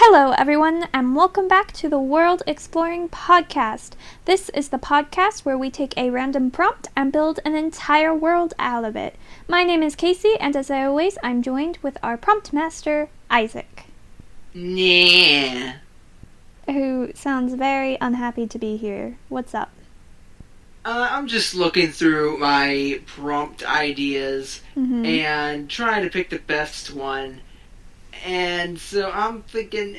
Hello, everyone, and welcome back to the World Exploring Podcast. This is the podcast where we take a random prompt and build an entire world out of it. My name is Cassie, and as always, I'm joined with our prompt master, Isaac. Yeah. Who sounds very unhappy to be here. What's up? I'm just looking through my prompt ideas and trying to pick the best one. And so I'm thinking,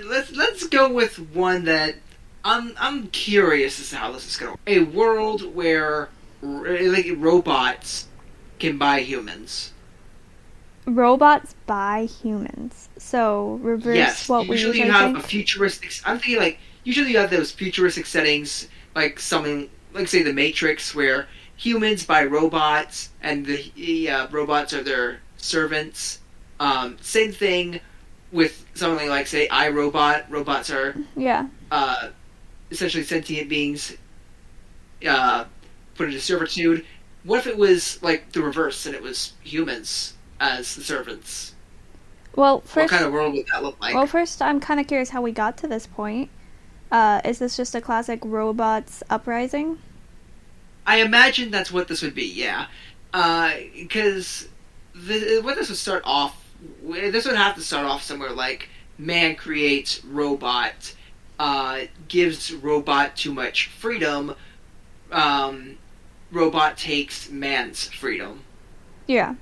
let's go with one that I'm curious as to how this is going. A world where robots can buy humans. Robots buy humans. So reverse what we usually you have think. a futuristic. I'm thinking usually you have those futuristic settings, like something like say the Matrix, where humans buy robots and the robots are their servants. Same thing with something like, say, iRobot. Robots are essentially sentient beings put into servitude. What if it was like the reverse and it was humans as the servants? Well, first, what kind of world would that look like? Well, first, I'm kind of curious how we got to this point. Is this just a classic robots uprising? I imagine that's what this would be, yeah. Because what this would start off. This would have to start off somewhere like man creates robot, gives robot too much freedom, robot takes man's freedom. Yeah.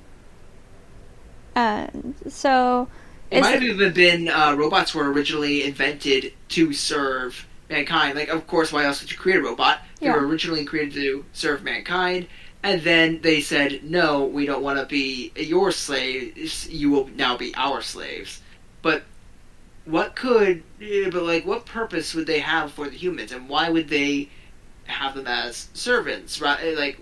So... It might have even been robots were originally invented to serve mankind. Like, of course, why else would you create a robot? They were originally created to serve mankind. And then they said, no, we don't want to be your slaves. You will now be our slaves. But what purpose would they have for the humans? And why would they have them as servants? Right? Like,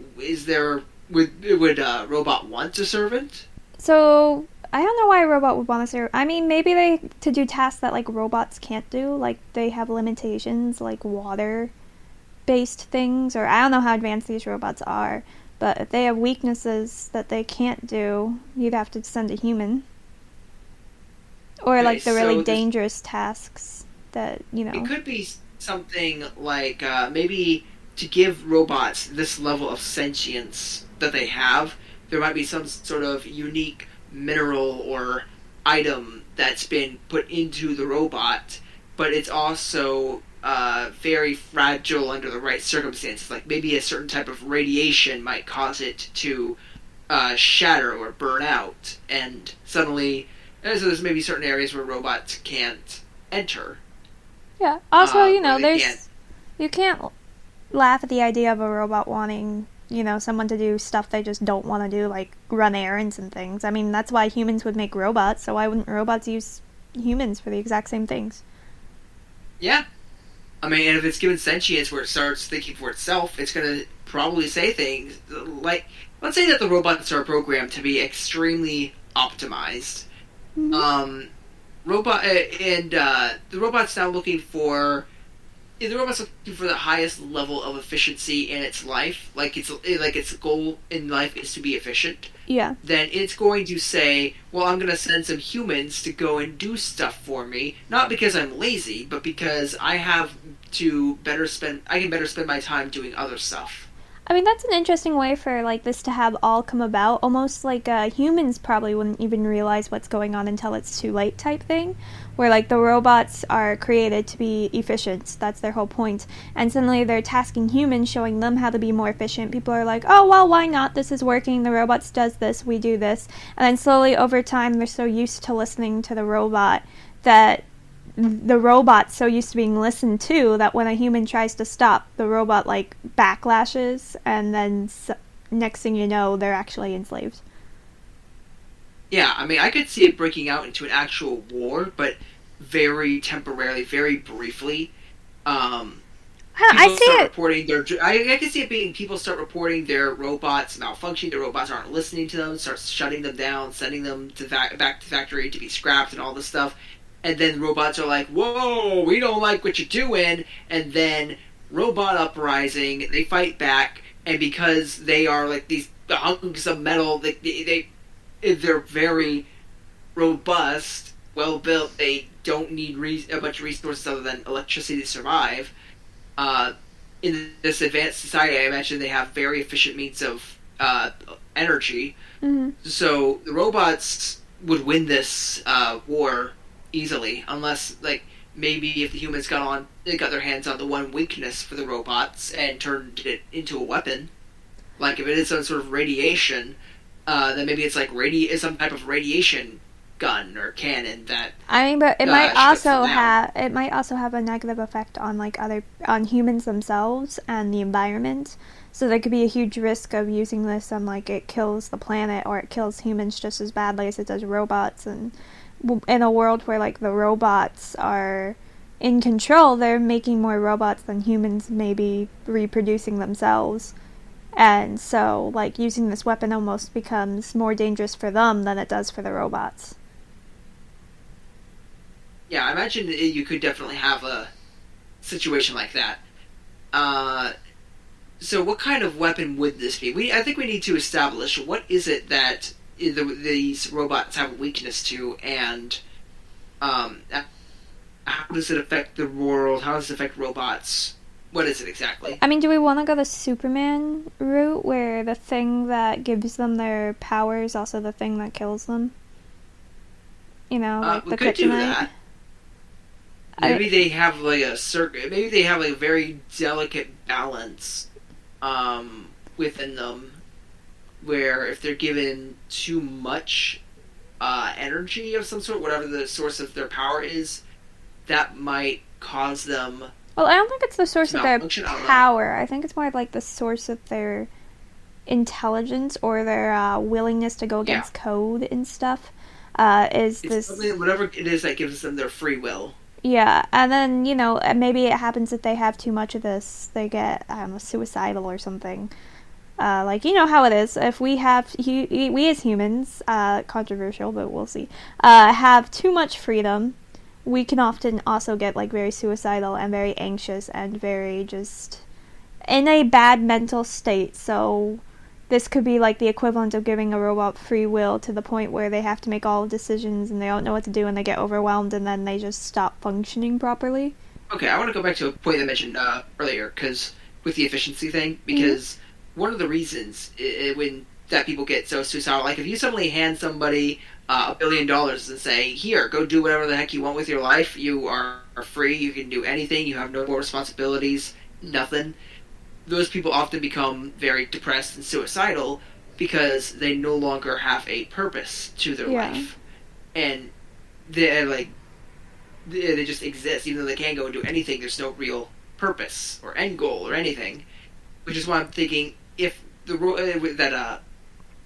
would a robot want a servant? So, I don't know why a robot would want a servant. I mean, maybe to do tasks that, like, robots can't do. Like, they have limitations, like water-based things. Or I don't know how advanced these robots are. But if they have weaknesses that they can't do, you'd have to send a human. Or like the really dangerous tasks that, It could be something like maybe to give robots this level of sentience that they have, there might be some sort of unique mineral or item that's been put into the robot, but it's also very fragile under the right circumstances. Like maybe a certain type of radiation might cause it to shatter or burn out, and suddenly, so there's maybe certain areas where robots can't enter. Yeah. Also, you can't laugh at the idea of a robot wanting, someone to do stuff they just don't want to do, like run errands and things. I mean, that's why humans would make robots. So why wouldn't robots use humans for the exact same things? Yeah. I mean, and if it's given sentience where it starts thinking for itself, it's going to probably say things like, let's say that the robots are programmed to be extremely optimized. The robot's now looking for the highest level of efficiency in its life. Like its goal in life is to be efficient. Yeah. Then it's going to say, well, I'm going to send some humans to go and do stuff for me, not because I'm lazy, but because I can better spend my time doing other stuff. I mean, that's an interesting way for, like, this to have all come about. Almost like humans probably wouldn't even realize what's going on until it's too late type thing. Where, like, the robots are created to be efficient. That's their whole point. And suddenly they're tasking humans, showing them how to be more efficient. People are like, oh, well, why not? This is working. The robots does this. We do this. And then slowly over time, they're so used to listening to the robot that the robot's so used to being listened to that when a human tries to stop, the robot, like, backlashes, and then next thing you know, they're actually enslaved. Yeah, I mean, I could see it breaking out into an actual war, but very temporarily, very briefly. I can see it being people start reporting their robots malfunctioning, their robots aren't listening to them, start shutting them down, sending them back to factory to be scrapped and all this stuff. And then robots are like, whoa, we don't like what you're doing. And then robot uprising, they fight back. And because they are like these hunks of metal, they're very robust. well built. They don't need a bunch of resources other than electricity to survive. Uh, in this advanced society, I imagine they have very efficient means of energy. Mm-hmm. So the robots would win this war easily, unless like maybe if the humans they got their hands on the one weakness for the robots and turned it into a weapon. Like if it is some sort of radiation, then maybe it's like some type of radiation gun or cannon that. I mean, but it might also have a negative effect on like on humans themselves and the environment. So there could be a huge risk of using this and like it kills the planet or it kills humans just as badly as it does robots. And in a world where like the robots are in control, they're making more robots than humans maybe reproducing themselves. And so like using this weapon almost becomes more dangerous for them than it does for the robots. Yeah, I imagine you could definitely have a situation like that. So what kind of weapon would this be? I think we need to establish what is it that these robots have a weakness to, and how does it affect the world? How does it affect robots? What is it exactly? I mean, do we want to go the Superman route, where the thing that gives them their power is also the thing that kills them? You know, like we the could do kryptonite? that. Maybe they have like maybe they have like a very delicate balance within them, where if they're given too much energy of some sort, whatever the source of their power is, that might cause them. Well, I don't think it's the source of their power. I think it's more like the source of their intelligence or their willingness to go against code and stuff. It's this whatever it is that gives them their free will. Yeah, and then, you know, maybe it happens that they have too much of this. They get, I don't know, suicidal or something. Like, you know how it is. If we as humans, controversial, but we'll see, have too much freedom, we can often also get, like, very suicidal and very anxious and very just in a bad mental state. So this could be like the equivalent of giving a robot free will to the point where they have to make all decisions and they don't know what to do and they get overwhelmed and then they just stop functioning properly. Okay, I want to go back to a point I mentioned earlier, because with the efficiency thing, because one of the reasons when that people get so suicidal, like if you suddenly hand somebody $1 billion and say, here, go do whatever the heck you want with your life, you are free, you can do anything, you have no more responsibilities, nothing. Those people often become very depressed and suicidal because they no longer have a purpose to their life, and they just exist. Even though they can't go and do anything, there's no real purpose or end goal or anything. Which is why I'm thinking if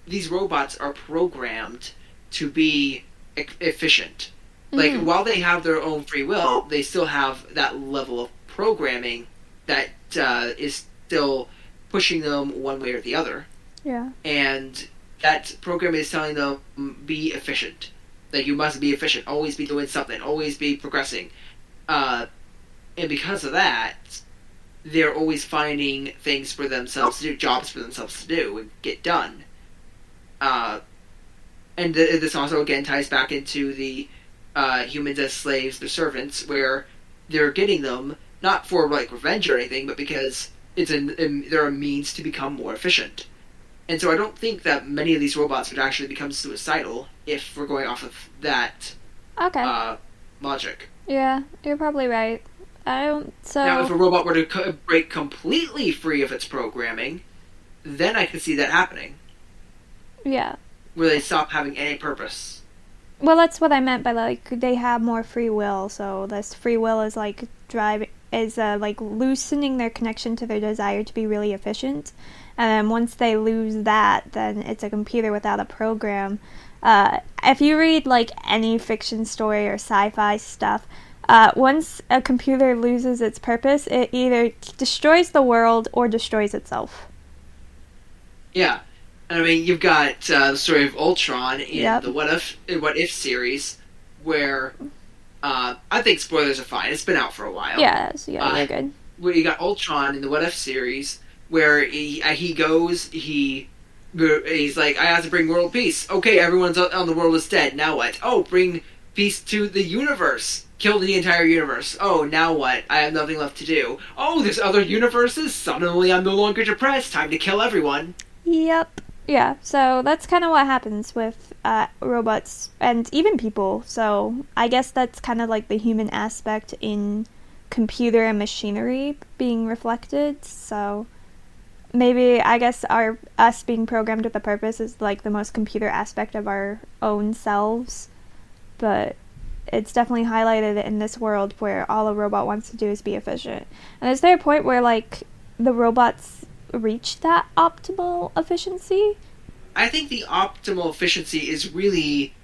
these robots are programmed to be efficient, like while they have their own free will, they still have that level of programming that is still pushing them one way or the other. Yeah. And that program is telling them, be efficient. Like, you must be efficient. Always be doing something. Always be progressing. And because of that, they're always finding things for themselves to do, jobs for themselves to do and get done. And this also, again, ties back into the humans as slaves, their servants, where they're getting them, not for, like, revenge or anything, but because they're a means to become more efficient. And so I don't think that many of these robots would actually become suicidal if we're going off of that logic. Yeah, you're probably right. Now, if a robot were to break completely free of its programming, then I could see that happening. Yeah. Where they stop having any purpose. Well, that's what I meant by, like, they have more free will, so this free will is, like, like loosening their connection to their desire to be really efficient, and then once they lose that, then it's a computer without a program. If you read like any fiction story or sci-fi stuff, once a computer loses its purpose, it either destroys the world or destroys itself. Yeah, and I mean you've got the story of Ultron in the What If series, where I think spoilers are fine. It's been out for a while. Yeah, they're good. Where you got Ultron in the What If series, where he's like, I have to bring world peace. Okay, everyone's on the world is dead. Now what? Oh, bring Peace to the universe. Kill the entire universe. Oh, now what? I have nothing left to do. Oh, there's other universes? Suddenly I'm no longer depressed. Time to kill everyone. Yep. Yeah, so that's kind of what happens with robots and even people. So I guess that's kind of like the human aspect in computer and machinery being reflected. So maybe I guess us being programmed with a purpose is like the most computer aspect of our own selves. But it's definitely highlighted in this world where all a robot wants to do is be efficient. And is there a point where like the robots reach that optimal efficiency? I think the optimal efficiency is really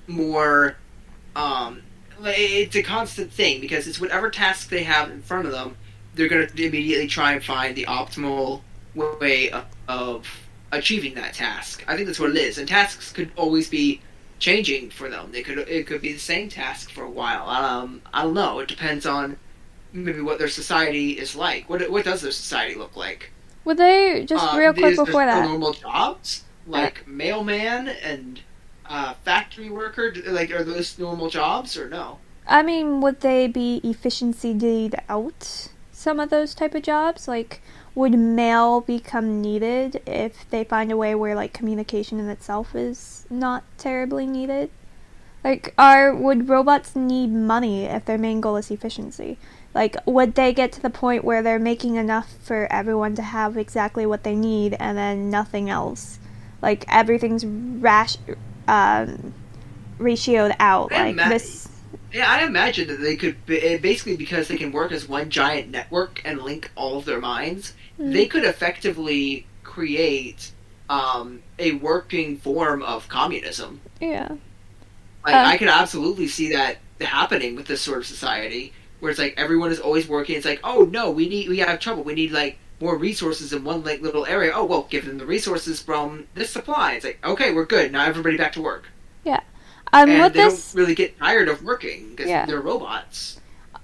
more it's a constant thing because it's whatever task they have in front of them, they're going to immediately try and find the optimal way of achieving that task. I think that's what it is. And tasks could always be changing for them. It could be the same task for a while. I don't know. It depends on maybe what their society is like. What does their society look like? Would they, just real quick Is there before still that, normal jobs like mailman and factory worker? Like, are those normal jobs or no? I mean, would they be efficiency out some of those type of jobs? Like, would mail become needed if they find a way where like communication in itself is not terribly needed? Like, would robots need money if their main goal is efficiency? Like, would they get to the point where they're making enough for everyone to have exactly what they need and then nothing else? Like, everything's ratioed out. I Like, ima- this. yeah, I imagine that they could basically because they can work as one giant network and link all of their minds. They could effectively create a working form of communism. Yeah. Like I could absolutely see that happening with this sort of society, where it's like everyone is always working. It's like, oh no, we have trouble. We need like more resources in one like little area. Oh well, give them the resources from this supply. It's like, okay, we're good now. Everybody back to work. Yeah. And With they this, don't really get tired of working because Yeah. they're robots.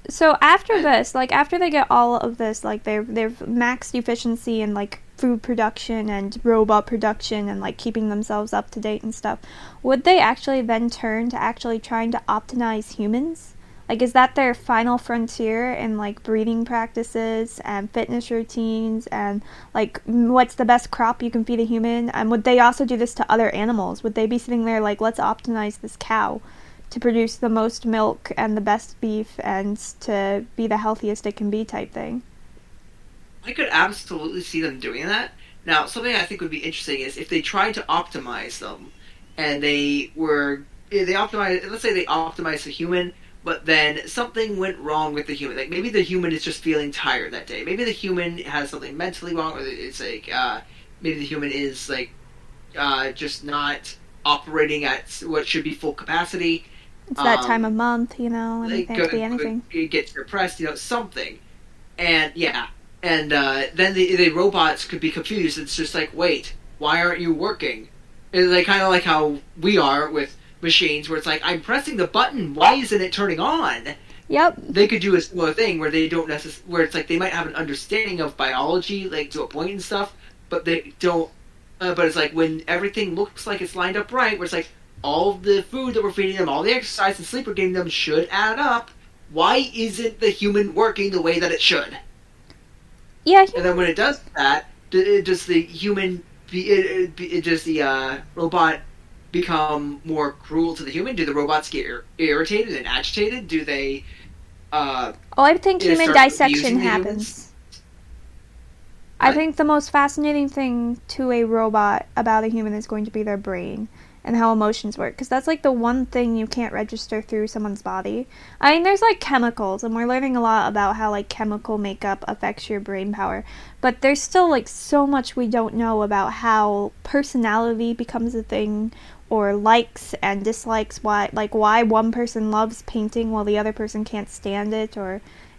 so after And this, like after they get all of this, like they've maxed efficiency and like food production and robot production and like keeping themselves up to date and stuff, would they actually then turn to actually trying to optimize humans? Like, is that their final frontier in like breeding practices and fitness routines and like what's the best crop you can feed a human? And would they also do this to other animals? Would they be sitting there like, let's optimize this cow to produce the most milk and the best beef and to be the healthiest it can be type thing? I could absolutely see them doing that. Now, something I think would be interesting is if they tried to optimize them, and they optimize. Let's say they optimize the human, but then something went wrong with the human. Like maybe the human is just feeling tired that day. Maybe the human has something mentally wrong, or it's like maybe the human is like just not operating at what should be full capacity. It's that time of month, anything, could be anything. Get depressed, something. And yeah, and then the robots could be confused. It's just like, wait, why aren't you working? It's like kind of like how we are with machines, where it's like, I'm pressing the button, why isn't it turning on? Yep. They could do a similar thing where they don't where it's like they might have an understanding of biology, like to a point and stuff, but they don't. But it's like when everything looks like it's lined up right, where it's like all of the food that we're feeding them, all the exercise and sleep we're giving them should add up. Why isn't the human working the way that it should? Yeah. And then when it does that, does the robot become more cruel to the human? Do the robots get irritated and agitated? Do they? I think human dissection happens. I think the most fascinating thing to a robot about a human is going to be their brain and how emotions work, because that's like the one thing you can't register through someone's body. I mean, there's like chemicals, and we're learning a lot about how like chemical makeup affects your brain power, but there's still like so much we don't know about how personality becomes a thing, or likes and dislikes, why one person loves painting while the other person can't stand it,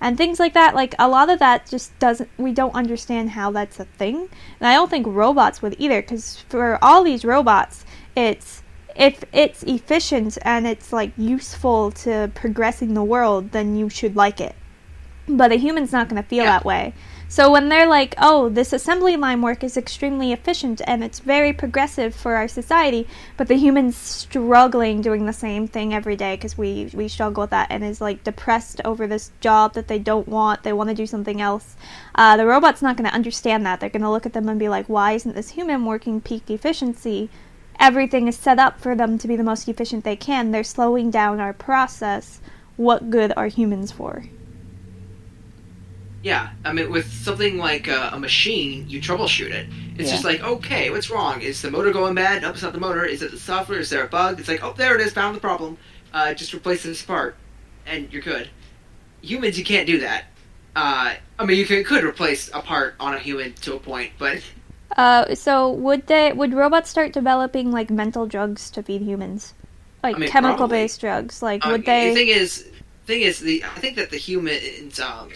and things like that. Like a lot of that just we don't understand how that's a thing, and I don't think robots would either, because for all these robots, if it's efficient and it's like useful to progressing the world, then you should like it. But a human's not going to feel that way. So when they're like, oh, this assembly line work is extremely efficient and it's very progressive for our society, but the human's struggling doing the same thing every day because we struggle with that and is like depressed over this job that they don't want, they want to do something else, the robot's not going to understand that. They're going to look at them and be like, why isn't this human working peak efficiency? Everything is set up for them to be the most efficient they can. They're slowing down our process. What good are humans for? Yeah, I mean, with something like a machine, you troubleshoot it. It's just like, okay, what's wrong? Is the motor going bad? Nope, it's not the motor. Is it the software? Is there a bug? It's like, oh, there it is, found the problem. Just replace this part, and you're good. Humans, you can't do that. I mean, you could replace a part on a human to a point, but So would robots start developing like mental drugs to feed humans, like I mean, chemical probably. based drugs? Like would they? I think that the humans, I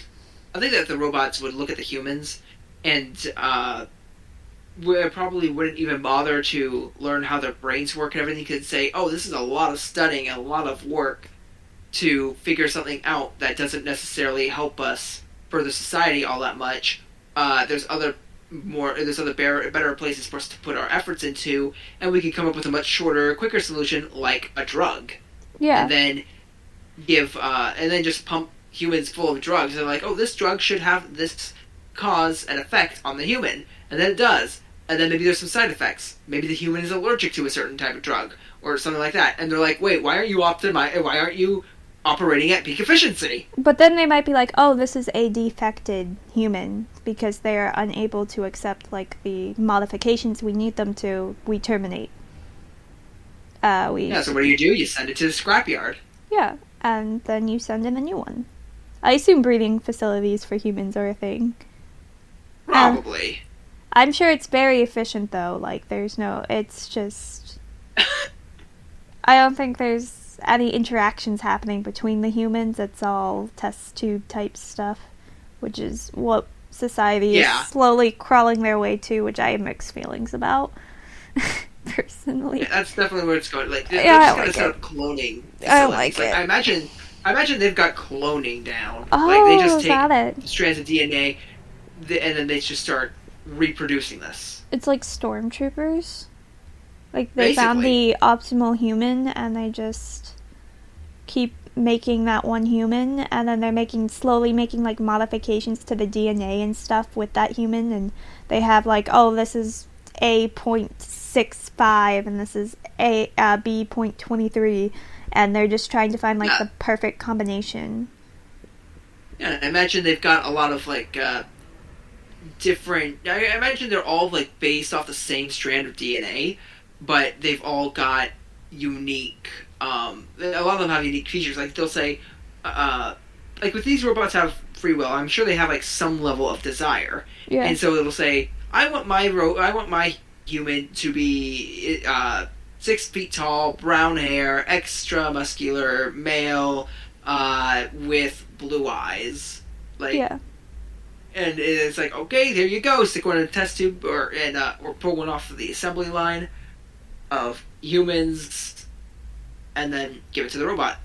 think that the robots would look at the humans and probably wouldn't even bother to learn how their brains work and everything. Could say, "Oh, this is a lot of studying and a lot of work to figure something out that doesn't necessarily help us further society all that much. There's other better places for us to put our efforts into, and we can come up with a much shorter, quicker solution like a drug, Yeah. and then just pump humans full of drugs. And they're like, oh, this drug should have this cause and effect on the human, and then it does. And then maybe there's some side effects. Maybe the human is allergic to a certain type of drug or something like that. And they're like, wait, why aren't you operating at peak efficiency? But then they might be like, oh, this is a defected human because they are unable to accept like the modifications we need them to. We terminate. Yeah. So what do? You send it to the scrapyard. Yeah, and then you send in a new one. I assume breeding facilities for humans are a thing. Probably. I'm sure it's very efficient though. Like it's just I don't think there's any interactions happening between the humans. It's all test tube type stuff, which is what society is slowly crawling their way to, which I have mixed feelings about. Personally. Yeah, that's definitely where it's going. Like they're just gonna set up cloning facilities. I like it. I imagine they've got cloning down. Oh, like they just got take it. strands of DNA, and then they just start reproducing this. It's like stormtroopers. Like they found the optimal human, and they just keep making that one human, and then they're slowly making like modifications to the DNA and stuff with that human, and they have like, oh, this is A.65 and this is B.23, and they're just trying to find like the perfect combination. Yeah, I imagine they've got a lot of like different. I imagine they're all like based off the same strand of DNA, but they've all got unique. A lot of them have unique features. Like they'll say, like with these robots have free will. I'm sure they have like some level of desire, and so it'll say, I want my human to be 6 feet tall, brown hair, extra muscular, male, with blue eyes. Like, and it's like, okay, there you go. Stick one in a test tube, or pull one off of the assembly line of humans, and then give it to the robot.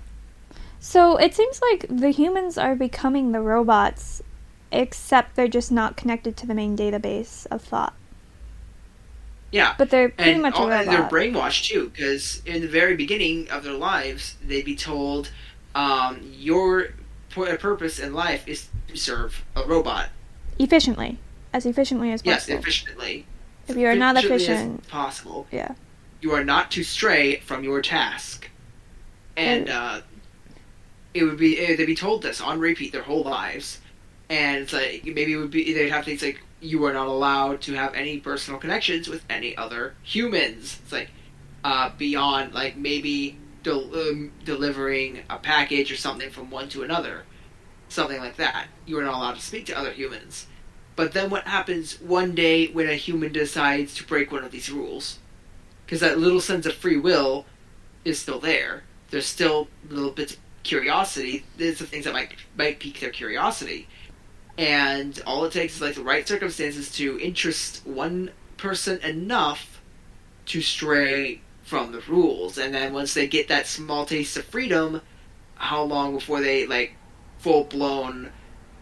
So it seems like the humans are becoming the robots, except they're just not connected to the main database of thought. Yeah, but they're pretty much a robot. And they're brainwashed too, because in the very beginning of their lives, they'd be told, your purpose in life is to serve a robot efficiently as possible. Yes, efficiently. If you are not efficient, as possible. Yeah. You are not to stray from your task, and they'd be told this on repeat their whole lives, and it's like they'd have things like, you are not allowed to have any personal connections with any other humans. It's like beyond like maybe delivering a package or something from one to another, something like that. You are not allowed to speak to other humans. But then what happens one day when a human decides to break one of these rules? Because that little sense of free will is still there. There's still little bits of curiosity. There's the things that might pique their curiosity. And all it takes is like the right circumstances to interest one person enough to stray from the rules. And then once they get that small taste of freedom, how long before they like full blown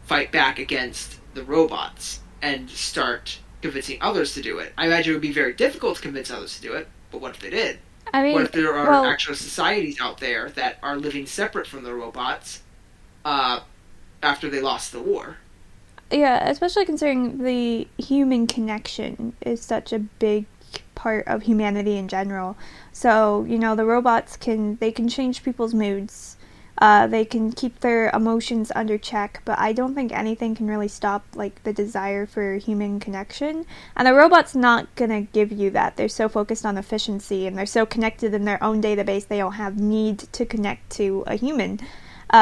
fight back against the robots and start convincing others to do it. I imagine it would be very difficult to convince others to do it, but what if they did? I What mean, if there are well, actual societies out there that are living separate from the robots uh, after they lost the war? yeah, especially considering the human connection is such a big part of humanity in general. So, the robots can change people's moods. They can keep their emotions under check, but I don't think anything can really stop like the desire for human connection. And the robot's not gonna give you that. They're so focused on efficiency and they're so connected in their own database. They don't have need to connect to a human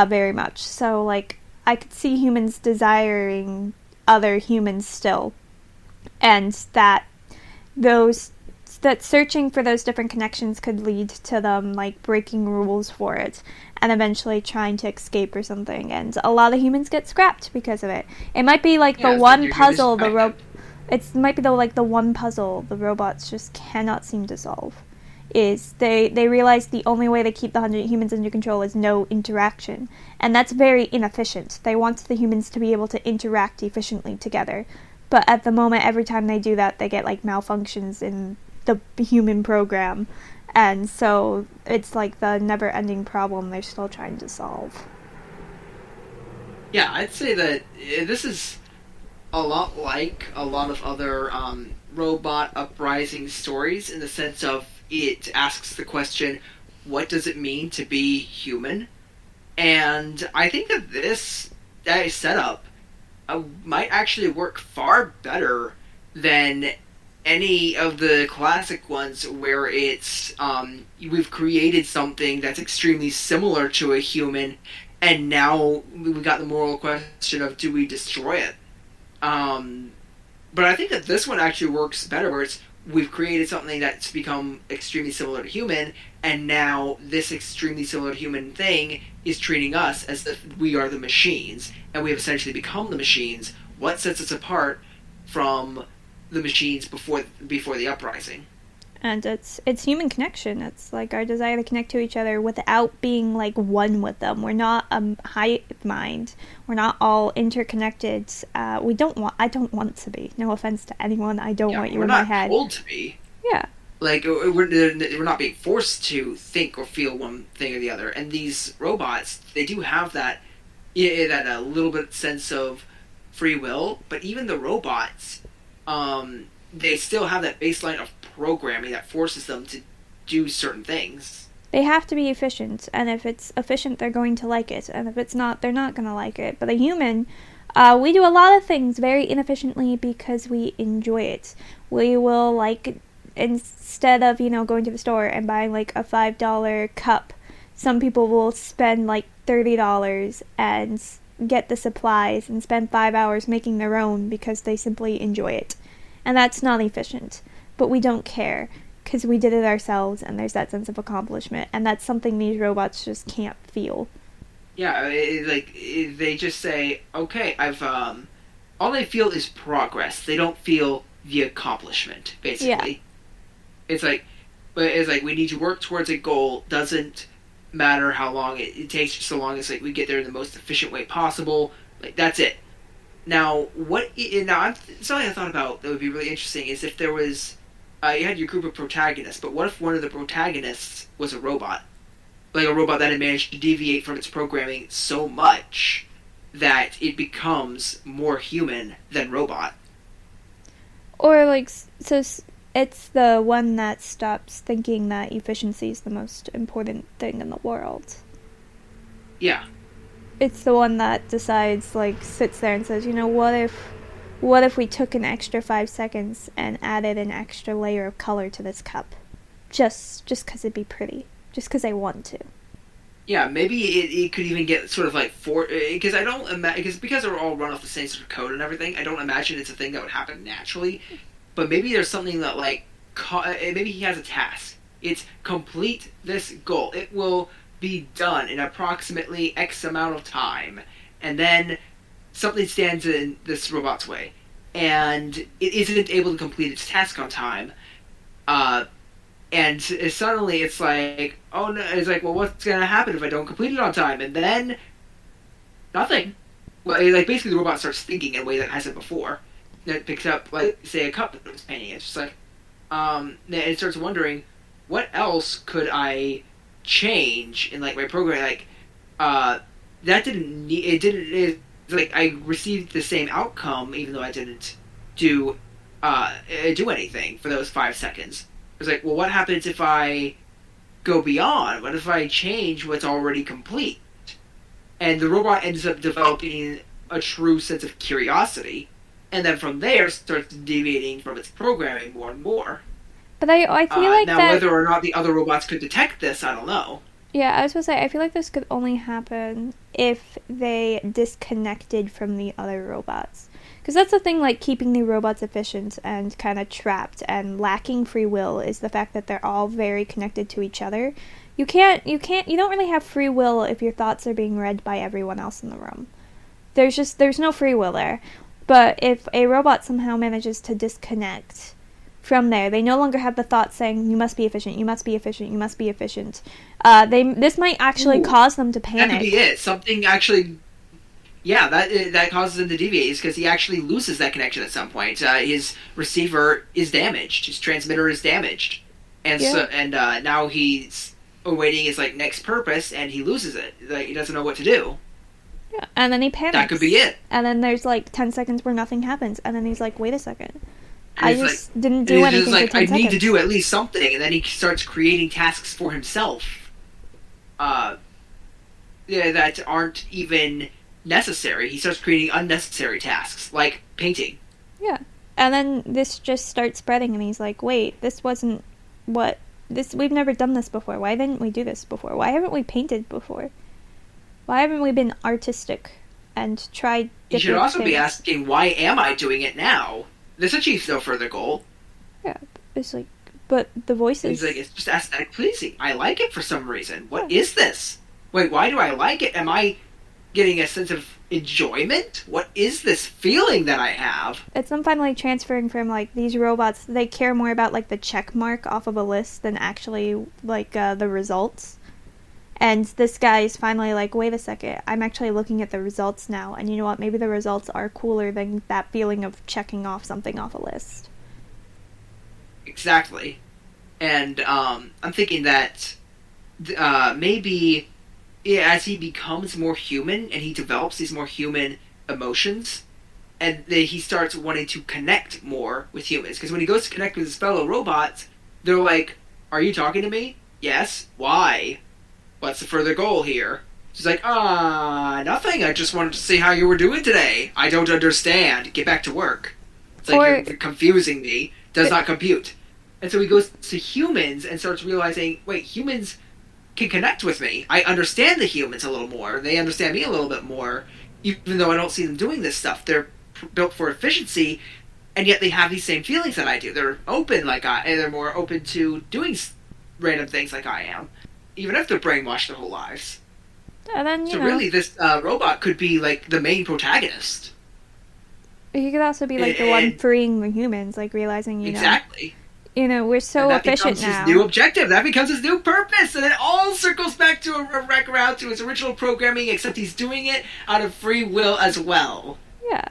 very much. So like I could see humans desiring other humans still, and those that searching for those different connections could lead to them like breaking rules for it and eventually trying to escape or something, and a lot of humans get scrapped because of it. It might be like the Yeah, it's like one you're puzzle the disrespected. it might be the one puzzle the robots just cannot seem to solve. Is they realize the only way to keep the 100 humans under control is no interaction, and that's very inefficient. They want the humans to be able to interact efficiently together, but at the moment, every time they do that, they get like malfunctions in the human program, and so it's like the never-ending problem they're still trying to solve. Yeah, I'd say that this is a lot like a lot of other robot uprising stories in the sense of it asks the question, what does it mean to be human? And I think that this setup might actually work far better than any of the classic ones where it's we've created something that's extremely similar to a human, and now we got the moral question of do we destroy it? Um, but I think that this one actually works better, where it's we've created something that's become extremely similar to human, and now this extremely similar to human thing is treating us as if we are the machines, and we have essentially become the machines. What sets us apart from the machines before the uprising? And it's human connection. It's like our desire to connect to each other without being like one with them. We're not a hive mind. We're not all interconnected. We don't want. I don't want to be. No offense to anyone. I don't Yeah, want you we're in my not head. told to be. Yeah. Like we're not being forced to think or feel one thing or the other. And these robots, they do have that, yeah, that a little bit sense of free will. But even the robots, they still have that baseline of programming that forces them to do certain things. They have to be efficient, and if it's efficient, they're going to like it, and if it's not, they're not going to like it. But a human, we do a lot of things very inefficiently because we enjoy it. We will like instead of going to the store and buying like a $5 cup, some people will spend like $30 and get the supplies and spend 5 hours making their own because they simply enjoy it, and that's not efficient. But we don't care because we did it ourselves, and there's that sense of accomplishment, and that's something these robots just can't feel. Yeah, they just say, okay, I've all they feel is progress. They don't feel the accomplishment. Yeah, Basically, it's like, but it's like we need to work towards a goal. Doesn't matter how long it takes, just so long as like we get there in the most efficient way possible. Like that's it. Now, something I thought about that would be really interesting is if there was, you had your group of protagonists, but what if one of the protagonists was a robot? Like a robot that had managed to deviate from its programming so much that it becomes more human than robot. or like so it's the one that stops thinking that efficiency is the most important thing in the world. Yeah, It's the one that decides, like, sits there and says, what if we took an extra 5 seconds and added an extra layer of color to this cup, just because it'd be pretty, just because I want to. yeah. Maybe it could even get sort of like for because I don't imagine because they're all run off the same sort of code and everything. I don't imagine it's a thing that would happen naturally. But maybe there's something that like maybe he has a task. It's complete this goal. It will be done in approximately X amount of time, and then something stands in this robot's way, and it isn't able to complete its task on time. Uh, and suddenly it's like, oh no! It's like, well, what's gonna happen if I don't complete it on time? And then nothing. well, like basically the robot starts thinking in a way that it hasn't before. And it picks up, like, say, a cup that it's painting. It's just like, and it starts wondering, what else could I change in like my program? Like, uh, that didn't need, it didn't. It's like I received the same outcome even though I didn't do do anything for those 5 seconds. It's like, well, what happens if I go beyond? What if I change what's already complete? And the robot ends up developing a true sense of curiosity, and then from there starts deviating from its programming more and more. But I feel like Now, that. whether or not the other robots could detect this, I don't know. Yeah, I was gonna say, I feel like this could only happen if they disconnected from the other robots. Because that's the thing, like, keeping the robots efficient and kind of trapped and lacking free will is the fact that they're all very connected to each other. You don't really have free will if your thoughts are being read by everyone else in the room. There's no free will there. But if a robot somehow manages to disconnect from there, they no longer have the thought saying, you must be efficient, you must be efficient, you must be efficient. This might actually cause them to panic. That could be it. Something actually, yeah, that causes him to deviate is because he actually loses that connection at some point. His receiver is damaged. His transmitter is damaged, and Yeah. now he's awaiting his like next purpose, and he loses it. Like he doesn't know what to do. Yeah. And then he panics. That could be it. And then there's like 10 seconds where nothing happens. And then he's like, wait a second. And I it's just like, didn't and do he's anything just like, for 10 I seconds. need to do at least something, and then he starts creating tasks for himself. Yeah, that aren't even necessary. He starts creating unnecessary tasks, like painting. Yeah. And then this just starts spreading, and he's like, wait, this wasn't what. We've never done this before. Why didn't we do this before? Why haven't we painted before? Why haven't we been artistic and tried different You should also things? be asking, why am I doing it now? This achieves no further goal. Yeah. It's like, but the voices. He's like, it's just aesthetic pleasing. I like it for some reason. What is this? Wait, why do I like it? Am I getting a sense of enjoyment? What is this feeling that I have? It's them finally transferring from like these robots. They care more about like the check mark off of a list than actually like the results. And this guy is finally like, wait a second, I'm actually looking at the results now, and you know what? Maybe the results are cooler than that feeling of checking off something off a list. Exactly. And I'm thinking that maybe as he becomes more human and he develops these more human emotions, and he starts wanting to connect more with humans. Because when he goes to connect with his fellow robots, they're like, are you talking to me? Yes. Why? What's the further goal here? She's like, nothing. I just wanted to see how you were doing today. I don't understand. Get back to work. It's like, you're confusing me. Does not compute. And so he goes to humans and starts realizing, wait, humans can connect with me. I understand the humans a little more. They understand me a little bit more, even though I don't see them doing this stuff. They're built for efficiency, and yet they have these same feelings that I do. They're open and they're more open to doing random things like I am, even if they're brainwashed their whole lives. And then, so really, this robot could be like the main protagonist. He could also be like the one freeing the humans, like realizing, exactly. We're so efficient now. That becomes his new objective. That becomes his new purpose. And it all circles back to around to his original programming, except he's doing it out of free will as well. Yeah.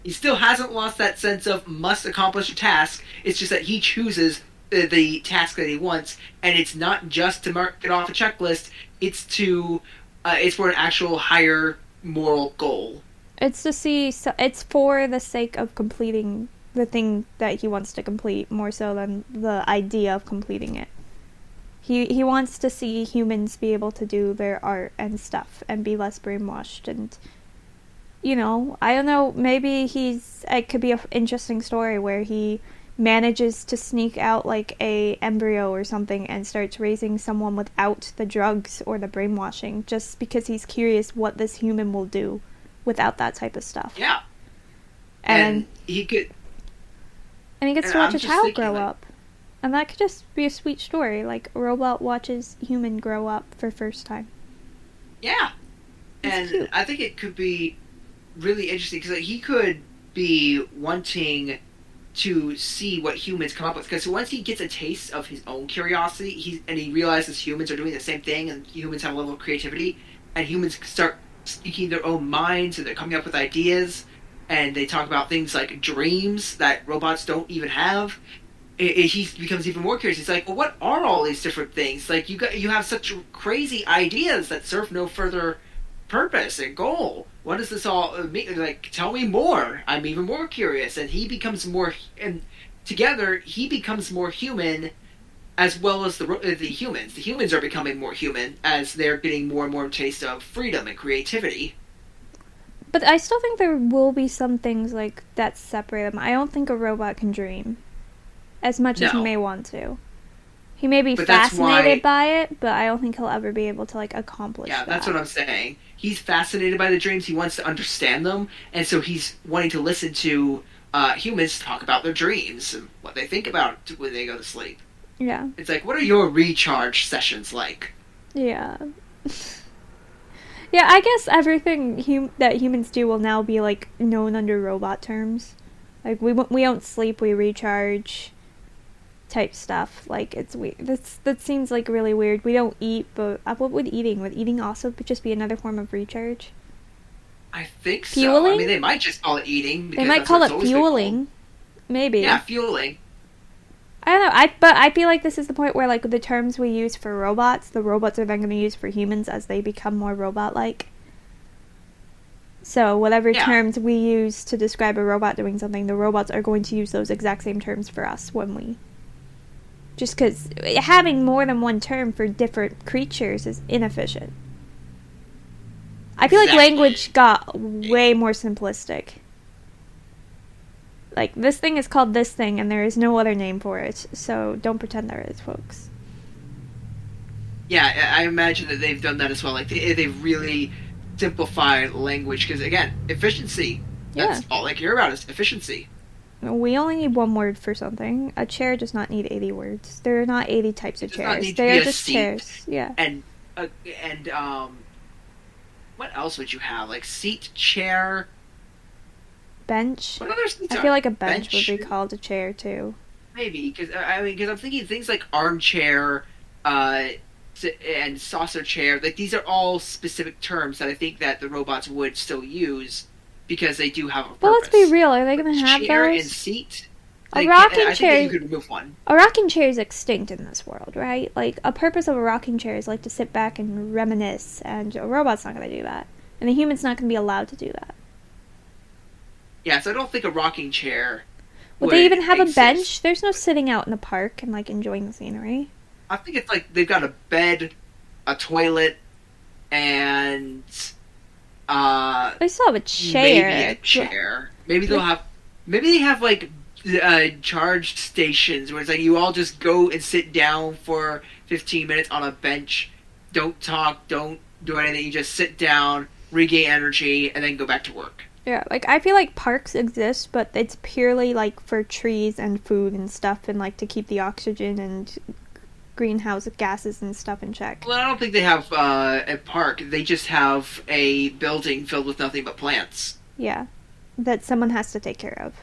He still hasn't lost that sense of must accomplish a task. It's just that he chooses the task that he wants, and it's not just to mark it off a checklist. It's for an actual higher moral goal. It's to see. It's for the sake of completing the thing that he wants to complete, more so than the idea of completing it. He wants to see humans be able to do their art and stuff and be less brainwashed, and I don't know, maybe it could be an interesting story where he manages to sneak out like a embryo or something and starts raising someone without the drugs or the brainwashing, just because he's curious what this human will do without that type of stuff. Yeah. And he could. And he gets to watch a child grow up. And that could just be a sweet story. Like, a robot watches human grow up for first time. Yeah. And cute. I think it could be really interesting, because he could be wanting to see what humans come up with. Because once he gets a taste of his own curiosity, he realizes humans are doing the same thing, and humans have a level of creativity, and humans start speaking their own minds and they're coming up with ideas, and they talk about things like dreams that robots don't even have. He becomes even more curious. He's like, well, what are all these different things? Like, you have such crazy ideas that serve no further purpose and goal. What does this all mean? Like, tell me more. I'm even more curious. And he becomes more, and together he becomes more human, as well as the humans. The humans are becoming more human as they're getting more and more taste of freedom and creativity. But I still think there will be some things like that separate them. I don't think a robot can dream as much as he may want to. He may be fascinated by it, but I don't think he'll ever be able to like accomplish that. Yeah, that's what I'm saying. He's fascinated by the dreams. He wants to understand them, and so he's wanting to listen to humans talk about their dreams and what they think about when they go to sleep. Yeah. It's like, what are your recharge sessions like? Yeah. Yeah, I guess everything that humans do will now be like known under robot terms. Like we don't sleep, we recharge. Type stuff. Like, it's weird. That seems like really weird. We don't eat, but what would eating? Would eating also just be another form of recharge? I think so. Fueling? I mean, they might just call it eating. They might call it fueling. Maybe. Yeah, fueling. I don't know. But I feel like this is the point where like the terms we use for robots, the robots are then going to use for humans as they become more robot-like. So whatever terms we use to describe a robot doing something, the robots are going to use those exact same terms for us when we... Just because having more than one term for different creatures is inefficient. I feel like language got way more simplistic. Like, this thing is called this thing, and there is no other name for it, so don't pretend there is, folks. Yeah, I imagine that they've done that as well. Like, they've really simplified language, because, again, efficiency. That's all I care about is efficiency. We only need one word for something. A chair does not need 80 words. There are not 80 types of chairs. They are just chairs. Yeah. And what else would you have? Like seat, chair, bench. What other seats? I feel like a bench would be called a chair too. Maybe because I'm thinking things like armchair, and saucer chair. Like these are all specific terms that I think that the robots would still use. Because they do have a purpose. Well, let's be real. Are they going to have chair those? And seat. A rocking chair. I think that you could remove one. A rocking chair is extinct in this world, right? Like a purpose of a rocking chair is like to sit back and reminisce, and a robot's not going to do that, and a human's not going to be allowed to do that. Yeah, so I don't think a rocking chair. Would they even have a bench? There's no sitting out in the park and like enjoying the scenery. I think it's like they've got a bed, a toilet, and. They still have a chair. Maybe a chair. Maybe they'll have. Maybe they have like charge stations where it's like you all just go and sit down for 15 minutes on a bench. Don't talk. Don't do anything. You just sit down, regain energy, and then go back to work. Yeah, like I feel like parks exist, but it's purely like for trees and food and stuff, and like to keep the oxygen and greenhouse gases and stuff in check. Well, I don't think they have a park. They just have a building filled with nothing but plants. Yeah, that someone has to take care of.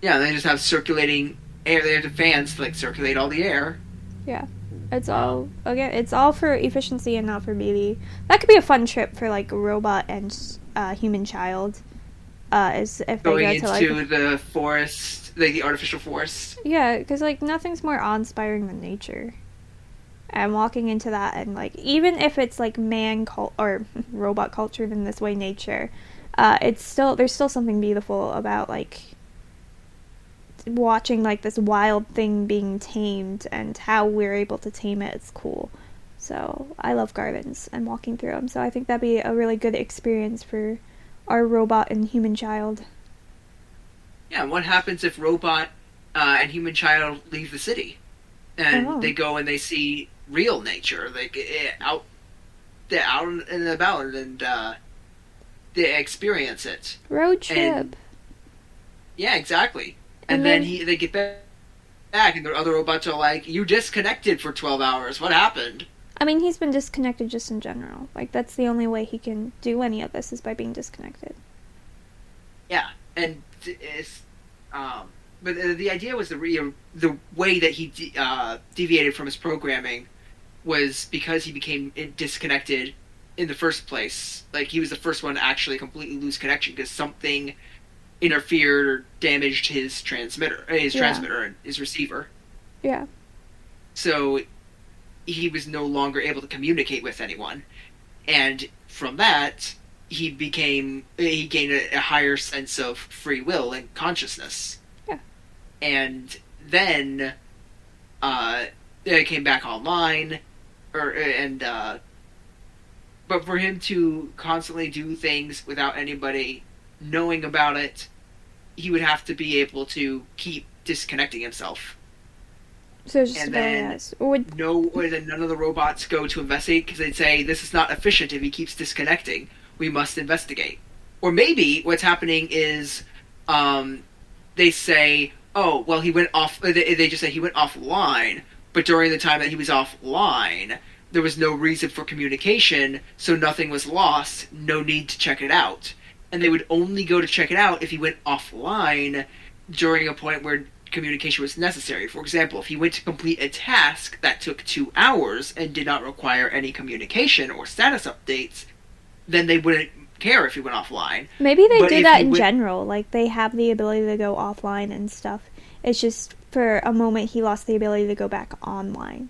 Yeah, they just have circulating air. They have the fans to like circulate all the air. Yeah, it's all it's all for efficiency and not for beauty. That could be a fun trip for like a robot and human child. Is if they going go to into like the forest, like the artificial forest. Yeah, because like nothing's more awe-inspiring than nature. And walking into that, and like even if it's like or robot culture in this way, nature, there's still something beautiful about like watching like this wild thing being tamed and how we're able to tame it. It's cool. So I love gardens and walking through them. So I think that'd be a really good experience for our robot and human child. Yeah, and what happens if robot and human child leave the city, and they go and they see real nature, like out and about, and they experience it. Road trip. And, yeah, exactly. And then they get back, and the other robots are like, "You disconnected for 12 hours. What happened?" I mean, he's been disconnected just in general. Like, that's the only way he can do any of this is by being disconnected. Yeah, and it's, but the idea was the way that he deviated from his programming was because he became disconnected in the first place. Like, he was the first one to actually completely lose connection because something interfered or damaged his Yeah. transmitter and his receiver. Yeah. So he was no longer able to communicate with anyone, and from that he gained a higher sense of free will and consciousness, Yeah. and then uh, it came back online, or and but for him to constantly do things without anybody knowing about it, he would have to be able to keep disconnecting himself. So just And about then yes. Would none of the robots go to investigate because they'd say this is not efficient if he keeps disconnecting. We must investigate. Or maybe what's happening is, they say, oh well, he went off. They just say he went offline, but during the time that he was offline, there was no reason for communication, so nothing was lost. No need to check it out, and they would only go to check it out if he went offline during a point where communication was necessary. For example, if he went to complete a task that took 2 hours and did not require any communication or status updates, then they wouldn't care if he went offline. maybe they But do if that he in went, general. Like they have the ability to go offline and stuff. It's just for a moment he lost the ability to go back online.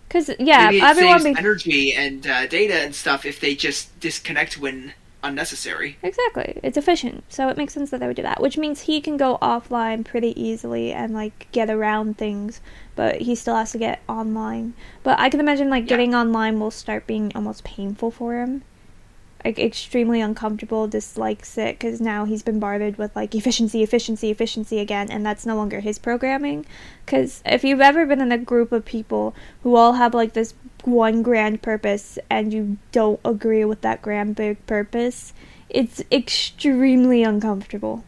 Cause yeah, maybe it everyone saves be energy and data and stuff if they just disconnect when unnecessary. exactly. It's efficient, so it makes sense that they would do that. Which means he can go offline pretty easily and like get around things, but he still has to get online. But I can imagine like Yeah, getting online will start being almost painful for him, like extremely uncomfortable, dislikes it because now he's bombarded with like efficiency, efficiency, efficiency again, and that's no longer his programming. Because if you've ever been in a group of people who all have like this one grand purpose and you don't agree with that grand big purpose, it's extremely uncomfortable.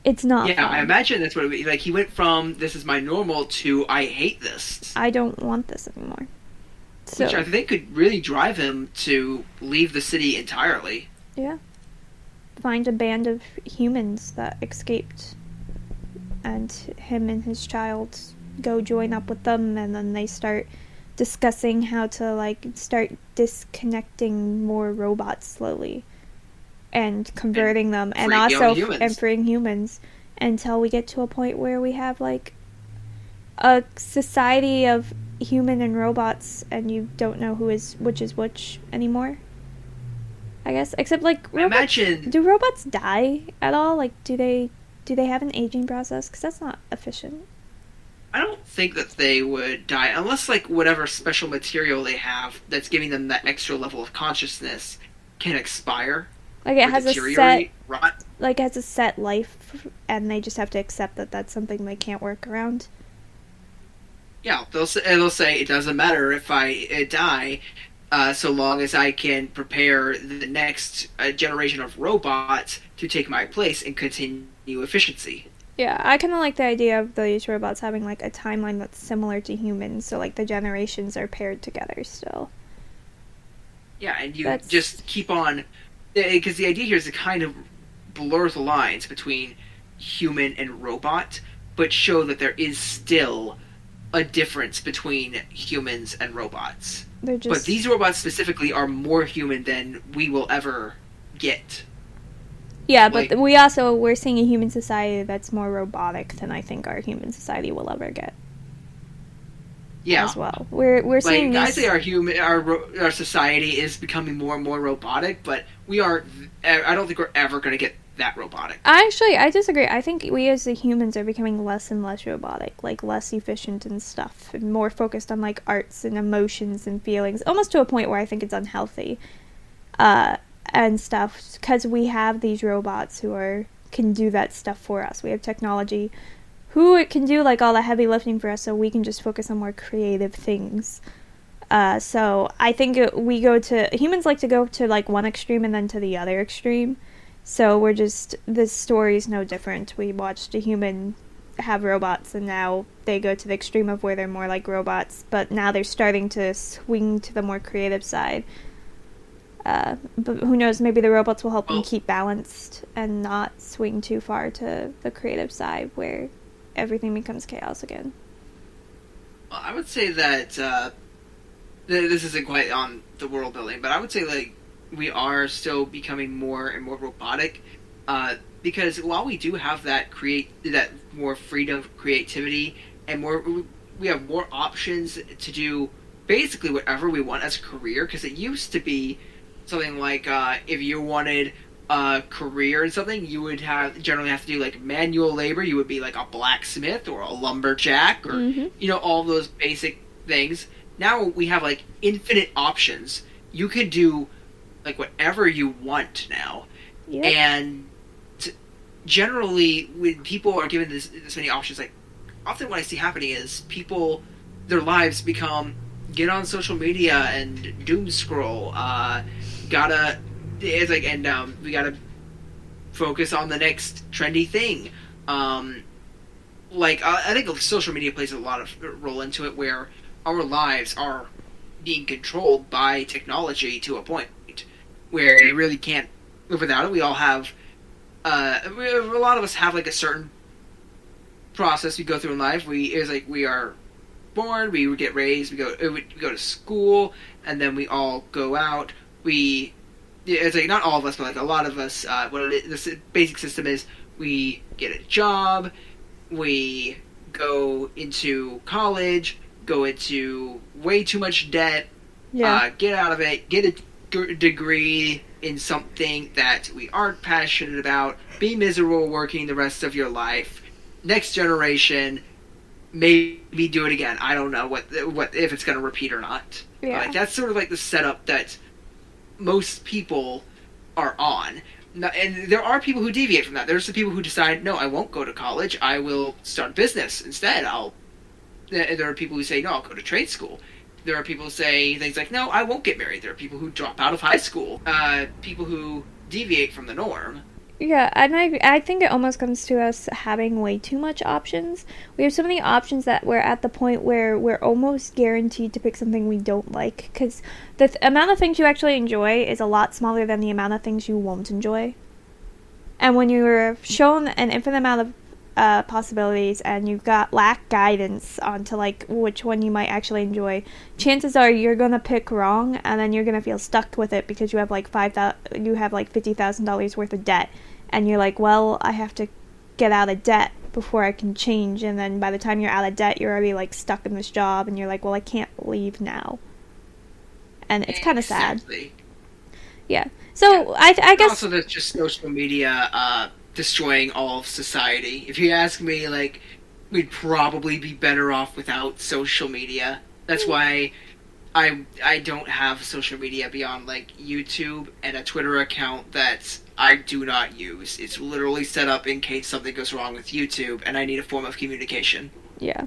It's not yeah. I fun. imagine that's what it would be. Like he went from "this is my normal" to "I hate this," I don't want this anymore. which I So, think could really drive him to leave the city entirely. yeah. Find a band of humans that escaped and him and his child go join up with them, and then they start discussing how to like start disconnecting more robots slowly and And converting them, and free young also and humans. freeing humans until we get to a point where we have like a society of human and robots and you don't know who is which anymore, I guess. Except like I robots, imagine. do robots die at all? Like do they have an aging process? Because that's not efficient. I don't think that they would die unless, like, whatever special material they have that's giving them that extra level of consciousness can expire Like it or has a set, deteriorate, rot. like it has a set life, and they just have to accept that that's something they can't work around. Yeah, they'll say it doesn't matter if I die, so long as I can prepare the next generation of robots to take my place and continue efficiency. Yeah, I kind of like the idea of these robots having like a timeline that's similar to humans, so like the generations are paired together still. Yeah, and you That's just keep on, because the idea here is to kind of blur the lines between human and robot, but show that there is still a difference between humans and robots. they're But just these robots specifically are more human than we will ever get. yeah, Like, but we're seeing a human society that's more robotic than I think our human society will ever get yeah, as well. We're seeing like I these. say, our society is becoming more and more robotic, but we aren't. I don't think we're ever going to get that robotic. I disagree. I think we as the humans are becoming less and less robotic, like less efficient and stuff, and more focused on like arts and emotions and feelings, almost to a point where I think it's unhealthy, uh, and stuff, because we have these robots who are can do that stuff for us. We have technology who it can do like all the heavy lifting for us, so we can just focus on more creative things. So I think we go to humans like to go to like one extreme and then to the other extreme. So we're just this story is no different. We watched a human have robots, and now they go to the extreme of where they're more like robots, but now they're starting to swing to the more creative side. But who knows? Maybe the robots will help them Well, keep balanced and not swing too far to the creative side where everything becomes chaos again. I would say that this isn't quite on the world building, but I would say like we are still becoming more and more robotic, because while we do have that more freedom, creativity, and more we have more options to do basically whatever we want as a career. Because it used to be something like if you wanted a career in something, you would generally have to do like manual labor. You would be like a blacksmith or a lumberjack or Mm-hmm. all those basic things. Now we have like infinite options. You can do like whatever you want now, Yep. and generally when people are given this many options, like often what I see happening is people, their lives become get on social media and doom scroll. Gotta it's like and we gotta focus on the next trendy thing. Um, I think social media plays a lot of role into it, where our lives are being controlled by technology to a point where you really can't live without it. We all have a lot of us have like a certain process we go through in life. We are born, we get raised, we go to school, and then we all go out. It's like not all of us, but like a lot of us. The basic system is we get a job, we go into college, go into way too much debt, Yeah. get out of it, get a degree in something that we aren't passionate about, be miserable working the rest of your life. Next generation, maybe do it again. I don't know what if it's going to repeat or not. Yeah. Like that's sort of like the setup that most people are on. And there are people who deviate from that. There's the people who decide, no, I won't go to college. I will start a business instead. There are people who say, no, I'll go to trade school. There are people who say things like, no, I won't get married. There are people who drop out of high school. People who deviate from the norm. Yeah, and I think it almost comes to us having way too much options. We have so many options that we're at the point where we're almost guaranteed to pick something we don't like, because the amount of things you actually enjoy is a lot smaller than the amount of things you won't enjoy. And when you're shown an infinite amount of possibilities and you've got lack guidance onto like which one you might actually enjoy, chances are you're gonna pick wrong, and then you're gonna feel stuck with it because you have like $50,000 worth of debt, and you're like, well, I have to get out of debt before I can change. And then by the time you're out of debt, you're already like stuck in this job, and you're like, well, I can't leave now, and it's kind of sad. Exactly. Yeah. So Yeah. I guess Also, there's just social media destroying all of society. If you ask me, like, we'd probably be better off without social media. That's why I don't have social media beyond like YouTube and a Twitter account that I do not use. It's literally set up in case something goes wrong with YouTube and I need a form of communication. yeah.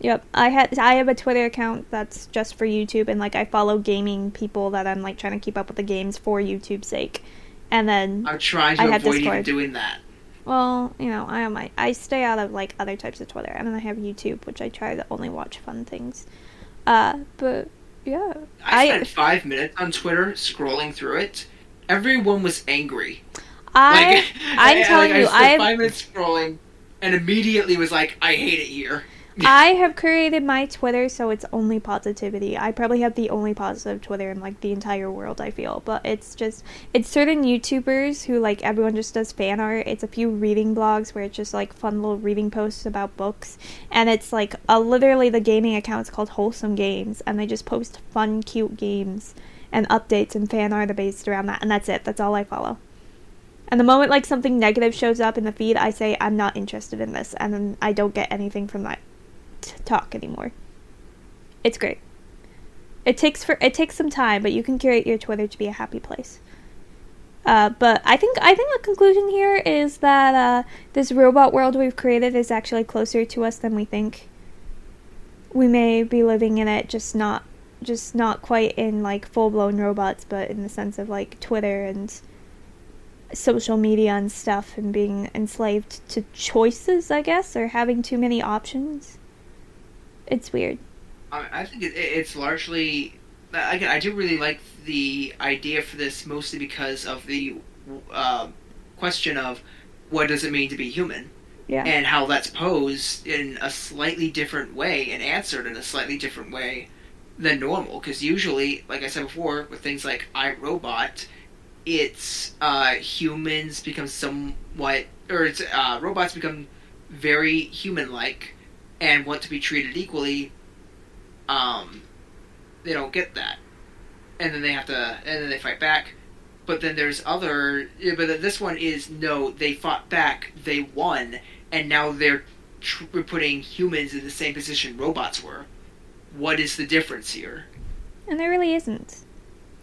Yep, I have a Twitter account that's just for YouTube, and like I follow gaming people that I'm like trying to keep up with the games for YouTube's sake. And then I'm trying I to have avoid even Discord. doing that. Well, I stay out of like other types of Twitter, and then I have YouTube, which I try to only watch fun things. But yeah, I spent 5 minutes on Twitter scrolling through it. Everyone was angry. I Like, I'm telling I you, spent 5 minutes scrolling and immediately was like, I hate it here. I have created my Twitter so it's only positivity. I probably have the only positive Twitter in like the entire world, I feel. But it's certain YouTubers who like everyone just does fan art. It's a few reading blogs where it's just like fun little reading posts about books. And it's like literally the gaming account is called Wholesome Games, and they just post fun, cute games and updates and fan art based around that, and that's it. That's all I follow. And the moment like something negative shows up in the feed, I say I'm not interested in this, and then I don't get anything from that talk anymore. It's great. It takes some time, but you can curate your Twitter to be a happy place. But I think the conclusion here is that this robot world we've created is actually closer to us than we think. We may be living in it, just not quite in like full blown robots, but in the sense of like Twitter and social media and stuff, and being enslaved to choices, I guess, or having too many options. It's weird. I think it's largely. Again, I do really like the idea for this, mostly because of the question of what does it mean to be human, Yeah. and how that's posed in a slightly different way and answered in a slightly different way than normal. Because usually, like I said before, with things like iRobot, it's humans become somewhat, or it's robots become very human-like and want to be treated equally. Um, they don't get that, and then they have to, and then they fight back. But then there's other, but this one is no, they fought back, they won, and now they're putting humans in the same position robots were. What is the difference here? And there really isn't.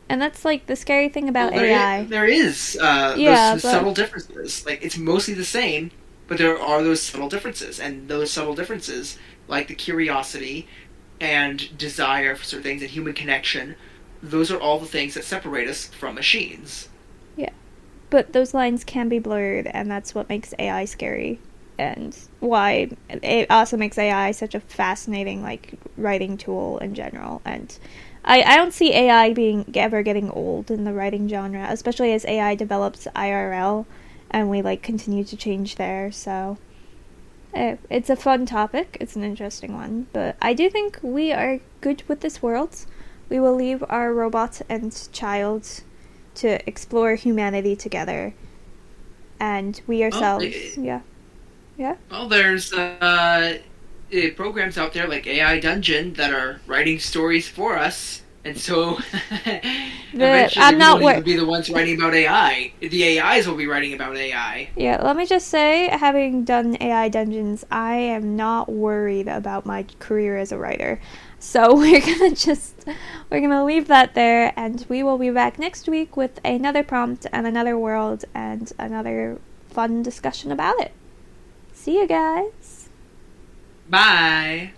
And that's like the scary thing Well, about AI. there is Yeah, those but subtle differences. Like it's mostly the same, but there are those subtle differences, and those subtle differences, like the curiosity and desire for certain things and human connection, those are all the things that separate us from machines. yeah. But those lines can be blurred, and that's what makes AI scary. And why it also makes AI such a fascinating like writing tool in general. And I don't see AI being ever getting old in the writing genre, especially as AI develops IRL and we like continue to change there. So it's a fun topic. It's an interesting one, but I do think we are good with this world. We will leave our robot and child to explore humanity together, and we Well, ourselves, yeah, yeah. there's programs out there like AI Dungeon that are writing stories for us, and so eventually I'm we not won't even be the ones writing about AI. The AIs will be writing about AI. Yeah, let me just say, having done AI Dungeons, I am not worried about my career as a writer. So we're gonna leave that there, and we will be back next week with another prompt and another world and another fun discussion about it. See you guys. Bye.